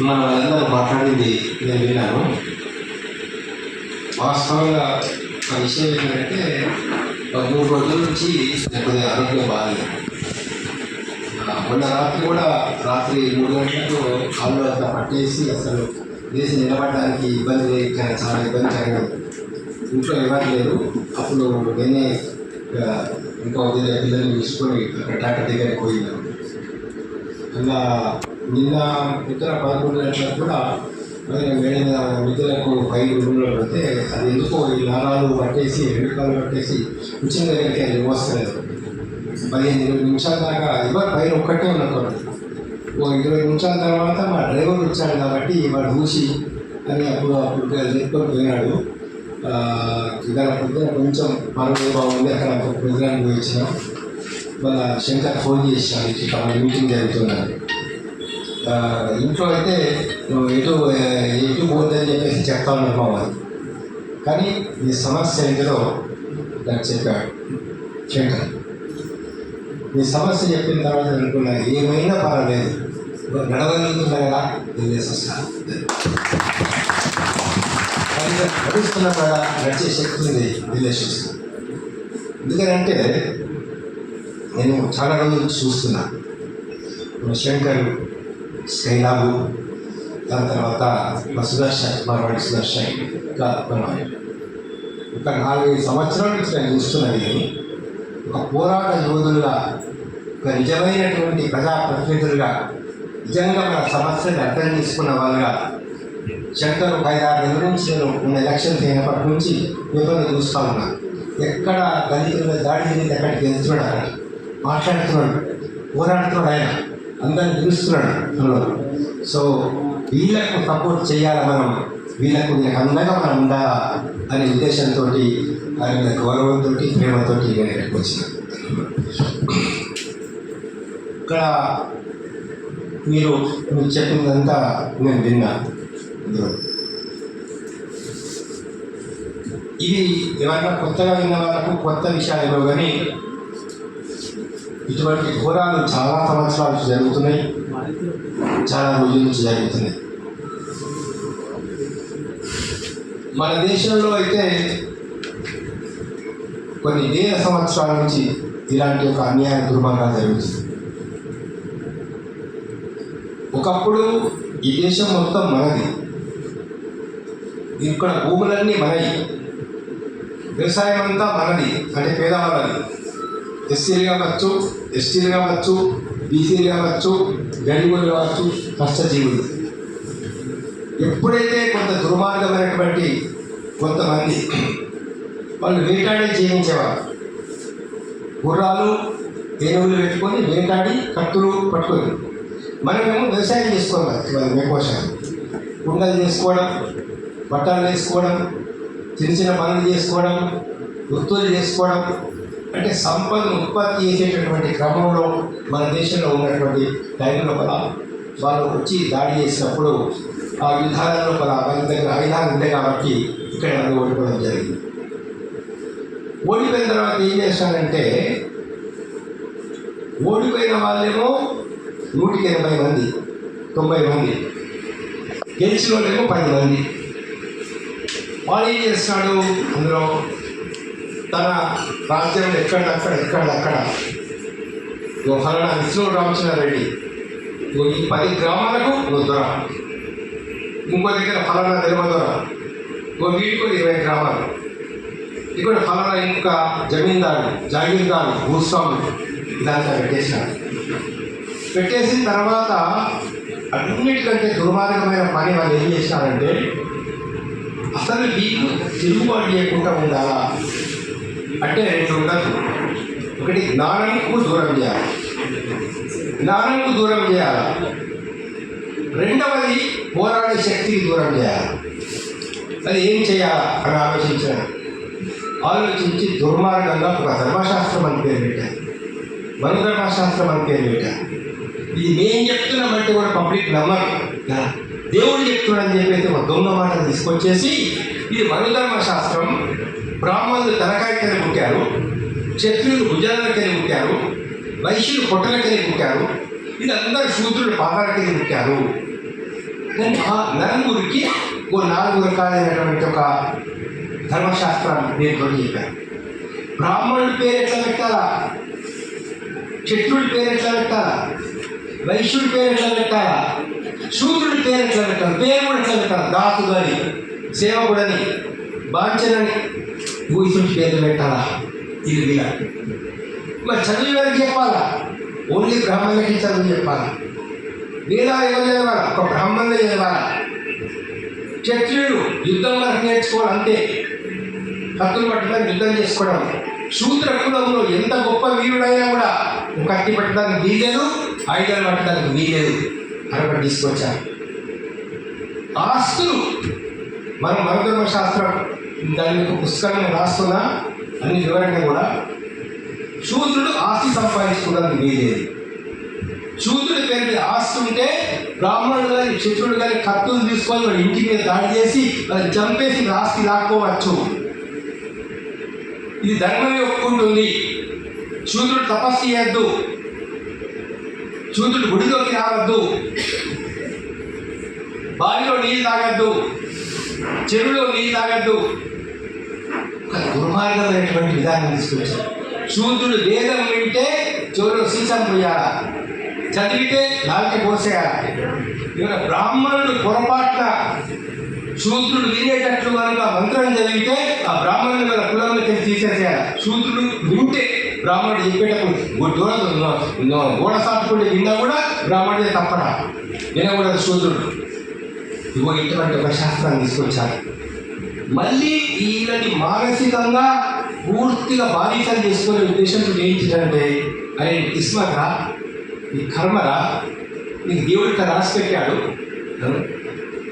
మన వాళ్ళందరూ మాట్లాడింది నేను విన్నాను. వాస్తవంగా ఆ విషయం ఏంటంటే 3 రోజుల నుంచి కొద్దిగా ఆరోగ్యం బాగాలేదు. మొన్న రాత్రి కూడా రాత్రి 3 గంటలకు కాళ్ళు అంతా పట్టేసి అసలు లేచి నిలబడడానికి ఇబ్బంది, చాలా ఇబ్బంది కలిగింది. ఇంట్లో ఎవరు లేరు. అప్పుడు నేనే ఇంకా ఉదయం పిల్లల్ని తీసుకొని డాక్టర్ దగ్గరికి పోయినాను. అలా నిన్న ఇతర 11 గంటలకు కూడా వెళ్ళిన విద్యలకు 5 రూమ్లో పెడితే అది ఎందుకో ఈ నారాలు పట్టేసి 2 కాళ్ళు పట్టేసి కూర్చున్న దగ్గరికి అది మోస్తలేదు. 15-20 నిమిషాల దాకా ఎవరు పైన ఒక్కటే ఉన్నప్పుడు 20 నిమిషాల తర్వాత మా డ్రైవర్ వచ్చాడు కాబట్టి వాడు చూసి అని అప్పుడు చెప్పుకొని పోయినాడు. ఇవాళ పొద్దున కొంచెం మనమే బాగుంది, అక్కడ ప్రోగ్రామ్ పోయి వచ్చినాం. వాళ్ళ శంకర్ ఫోన్ చేసినాడు, ఇక్కడ మీటింగ్ జరుగుతున్నది. ఇంట్లో అయితే నువ్వు ఎటు పోతుందని చెప్పేసి చెప్తా ఉన్నాను మామూలు. కానీ ఈ సమస్య ఏంటో నాకు చెప్పాడు శంకర్. ఈ సమస్య చెప్పిన తర్వాత అనుకున్నా ఏమైనా పర్వాలేదు, నడవగలుగుతున్నా కదా వెళ్ళేసి వస్తాను, నడుస్తున్నా కదా నడిచే శక్తి ఉంది వెళ్ళేసి వస్తాను. ఎందుకంటే నేను చాలా రోజులు చూస్తున్నా శంకర్, స్కైలాబు, దాని తర్వాత మా సుదర్శన్, మార్వాడి సుదర్శన్, ఇంకా ఒక 4-5 సంవత్సరాల నుంచి నేను చూస్తున్నది. ఒక పోరాట యోధులుగా, ఒక నిజమైనటువంటి ప్రజాప్రతినిధులుగా, నిజంగా మన సమస్యను అర్థం చేసుకున్న వాళ్ళుగా శంకర్ 5-6 నెలల నుంచి నేను ఎలక్షన్స్ అయినప్పటి నుంచి పేపర్లు చూస్తూ ఉన్నా. ఎక్కడ దళితుల దాడి జరిగింది ఎక్కడికి వెళ్తున్నాడు, మాట్లాడుతున్నాడు, పోరాడుతున్నాడు, ఆయన అందరిని పిలుస్తున్నాడు అందులో. సో వీళ్ళకు సపోర్ట్ చేయాలి మనం, వీళ్ళకు అందంగా మనం ఉండాలా అనే ఉద్దేశంతో ఆయన గౌరవంతో ప్రేమతో నేను ఇక్కడికి వచ్చిన. ఇక్కడ మీరు చెప్పిందంతా నేను విన్నా. ఇది ఎవరైనా కొత్తగా విన్న వాళ్ళకు కొత్త విషయాలు కానీ ఇటువంటి ఘోరాలు చాలా సంవత్సరాలు జరుగుతున్నాయి, చాలా రోజుల నుంచి జరుగుతున్నాయి. మన దేశంలో అయితే కొన్ని వేల సంవత్సరాల నుంచి ఇలాంటి ఒక అన్యాయ దుర్మార్గాలు జరుగుతుంది. ఒకప్పుడు ఈ దేశం మొత్తం మనది, ఇక్కడ భూములన్నీ మనవి, వ్యవసాయం అంతా మనది, అంటే పేదవాళ్ళది. ఎస్సీలు కావచ్చు, ఎస్టీలు కావచ్చు, బీసీలు కావచ్చు, గరీబులు కావచ్చు, కష్టజీవులు. ఎప్పుడైతే కొంత దుర్మార్గమైనటువంటి కొంతమంది వాళ్ళు వేటాడి జీవించేవారు, గుర్రాలు ఏనుగులు పెట్టుకొని వేటాడి కత్తులు పట్టుకొని, మనమేమో వ్యవసాయం చేసుకోవాలి. వాళ్ళు మేకోసం కుండలు చేసుకోవడం, బట్టలు వేసుకోవడం, చిన్న చిన్న పనులు చేసుకోవడం, వృత్తులు చేసుకోవడం, అంటే సంపదను ఉత్పత్తి చేసేటటువంటి క్రమంలో మన దేశంలో ఉన్నటువంటి టైంలో కూడా వాళ్ళు వచ్చి దాడి చేసినప్పుడు ఆ యుద్ధాలలో కూడా వాళ్ళ దగ్గర ఆయుధాలు ఉంటాయి కాబట్టి ఇక్కడ వాళ్ళు ఓడిపోవడం జరిగింది. ఓడిపోయిన తర్వాత ఏం చేస్తానంటే, ఓడిపోయిన వాళ్ళేమో 180 మంది, 90 మంది, గెలిచిన వాళ్ళేమో 10 మంది. వాడు ఏం చేస్తాడు, అందులో తన రాజ్యంలో ఎక్కడక్కడ ఫలానా విష్ణు రామచంద్రారెడ్డి ఈ 10 గ్రామాలకు నువ్వు దొర, ఇంకో దగ్గర ఫలానా తెలుగు దొర, వీటికి 20 గ్రామాలు, ఇక్కడ ఫలానా ఇంకా జమీందారు, జాగీర్దారు, భూస్వాములు ఇదంతా పెట్టేసిన తర్వాత అన్నిటికంటే దుర్మార్గమైన పని వాళ్ళు ఏం చేసినారంటే, అసలు వీళ్ళు తిరుగుబాటు చేయకుండా ఉండాలా అంటే 2 ఉండదు. ఒకటి జ్ఞానంకు దూరం చేయాలి, జ్ఞానంకు దూరం చేయాలి. రెండవది పోరాడే శక్తికి దూరం చేయాలి. అది ఏం చేయాలా అని ఆలోచించి దుర్మార్గంగా ఒక ధర్మశాస్త్రం అని పేరు పెట్టారు, మనుధర్మశాస్త్రం అని పేరు పెట్టారు. ఇది మేము చెప్తున్నామంటే కూడా పబ్లిక్ నమ్మరు, దేవుడు చెప్తున్నాడని చెప్పేసి ఒక దొంగ మాట తీసుకొచ్చేసి ఇది మనుధర్మశాస్త్రం, బ్రాహ్మణులు తలకాయకని పుట్టారు, క్షత్రియులు భుజాలకని పుట్టారు, వైశ్యులు పొట్టలకని పుట్టారు, ఇది అందరు శూద్రులు పాదాల కింద పెట్టారు. కానీ ఆ నలుగురికి ఓ 4 రకాలైనటువంటి ఒక ధర్మశాస్త్రాన్ని నేర్పడి చెప్పారు. బ్రాహ్మణుడి పేరు ఎట్లా పెట్టాలా, క్షత్రుడి పేరు ఎట్లా పెట్టాలా, వైశ్యుడి పేరు ఎట్లా పెట్టాలా, శూద్రుడి పేరు ఎట్లా పెట్టాలి, పేరు కూడా ఎట్లా పెట్టాలి, దాసుగాని, సేవకుడని, బాంచనని, భూసుడి పేరు పెట్టాలా. ఇది వీళ్ళ మరి చదువు ఎవరికి చెప్పాలా, ఓన్లీ బ్రాహ్మణులకి చదువు చెప్పాలా. వేదాలు ఎవరు చదవాలా, ఒక బ్రాహ్మణులే చదవాలా. క్షత్రియుడు యుద్ధం వరకు నేర్చుకోవాలి అంతే, కత్తులు పట్టడానికి యుద్ధం చేసుకోవడం. శూద్ర కులంలో ఎంత గొప్ప వీరుడైనా కూడా కత్తి పట్టడానికి వీలేదు, ఆయుధాలు పట్టడానికి వీలేదు అని తీసుకొచ్చారు. ఆస్తులు మనం మనధర్మ శాస్త్రం దాని యొక్క పుస్తకాన్ని రాస్తున్నా అన్ని వివరంగా కూడా శూద్రుడు ఆస్తి సంపాదించుకోవడానికి వీలేదు. శూద్రుడి పేరు మీద ఆస్తి ఉంటే బ్రాహ్మణుడు కానీ క్షత్రుడు కానీ కత్తులు తీసుకొని వాడి ఇంటి మీద దాడి చేసి వాళ్ళని చంపేసి ఆస్తి లాక్కోవచ్చు. ఇది ధర్మమే ఒప్పుకుంటుంది. శూద్రుడు తపస్సు చేయొద్దు, శూద్రుడు గుడిలోకి రావద్దు, బావిలో నీళ్ళు తాగద్దు, చెరువులో నీళ్ళు తాగద్దు. ఒక దుర్మార్గమైనటువంటి విధానం తీసుకొచ్చారు. శూద్రుడు వేదం వింటే చెరువులో సీసం పోయాలా, చదివితే నాలుక పోసేయాలి. ఇక బ్రాహ్మణుడు పొరపాటున శూద్రుడు వినేటట్లు కనుక మంత్రం చదివితే ఆ బ్రాహ్మణుని మన కులంలో తీసేసేయాలి. శూద్రుడు వింటే బ్రాహ్మణుడు చెప్పేటప్పుడు గోడ సాటుకుంటే విన్నా కూడా బ్రాహ్మణుడే తప్పడా, వినకూడదు శూద్రుడు. ఇగో ఇటువంటి ఒక శాస్త్రాన్ని తీసుకొచ్చారు. మళ్ళీ వీళ్ళని మానసికంగా పూర్తిగా బాధితం చేసుకునే ఉద్దేశంతో ఏంటంటే, అరే కిస్మరా, నీ కర్మరా, నీకు దేవుడు ఇక్కడ రాసి పెట్టాడు,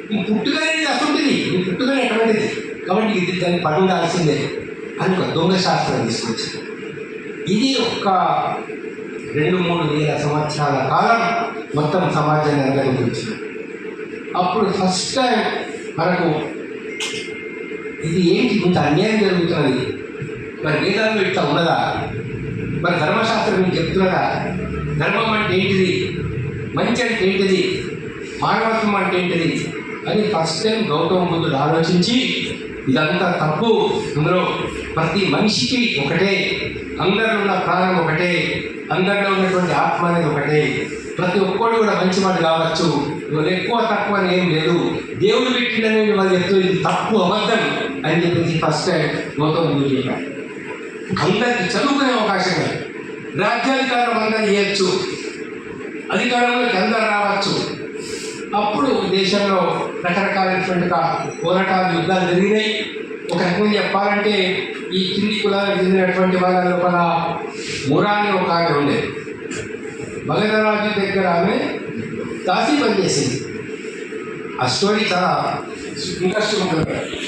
నీ పుట్టుకనే అటువంటిది, నీ పుట్టుకనే ఎటువంటిది, కాబట్టి ఇది దాన్ని పడి ఉండాల్సిందే అని ఒక దొంగ శాస్త్రం తీసుకొచ్చింది. ఇది ఒక 2-3 వేల సంవత్సరాల కాలం మొత్తం సమాజాన్ని అనుభవించింది. అప్పుడు ఫస్ట్ టైం మనకు ఇది ఏంటి ఇంత అన్యాయం జరుగుతున్నది, మరి వేదాల్లో ఇట్లా ఉన్నదా, మరి ధర్మశాస్త్రం మీకు చెప్తున్నదా, ధర్మం అంటే ఏంటిది, మంచి అంటే ఏంటిది, మానవత్వం అంటే ఏంటిది అని ఫస్ట్ టైం గౌతమ బుద్ధుడు ఆలోచించి ఇదంతా తప్పు, అందులో ప్రతి మనిషికి ఒకటే, అందరిలో ఉన్న ప్రాణం ఒకటే, అందరిలో ఉన్నటువంటి ఆత్మ అనేది ఒకటే, ప్రతి ఒక్కడు కూడా మంచివాడు కావచ్చు, ఎక్కువ తక్కువ అని ఏం లేదు, దేవుడు పెట్టిండని వాళ్ళు చెప్తూ ఇది తప్పు, అబద్ధం అని చెప్పేసి ఫస్ట్ టైం గౌతమ బుద్ధుడు చెప్పాడు. అందరికి చదువుకునే అవకాశం లేదు, రాజ్యాధికారం అందరూ చేయొచ్చు, అధికారంలోకి అందరూ రావచ్చు. అప్పుడు దేశంలో రకరకాలైనటువంటి పోరాటాలు, యుద్ధాలు జరిగినాయి. ఒక రకంగా చెప్పాలంటే ఈ కింది కులాలకు చెందినటువంటి వాళ్ళ లోపల మురా అని ఒక ఆమె ఉండేది. మగధరాజు దగ్గర ఆమె దాసి పనిచేసింది. ఆ స్టోరీ చాలా ఇంట్రెస్టింగ్ ఉంటుంది.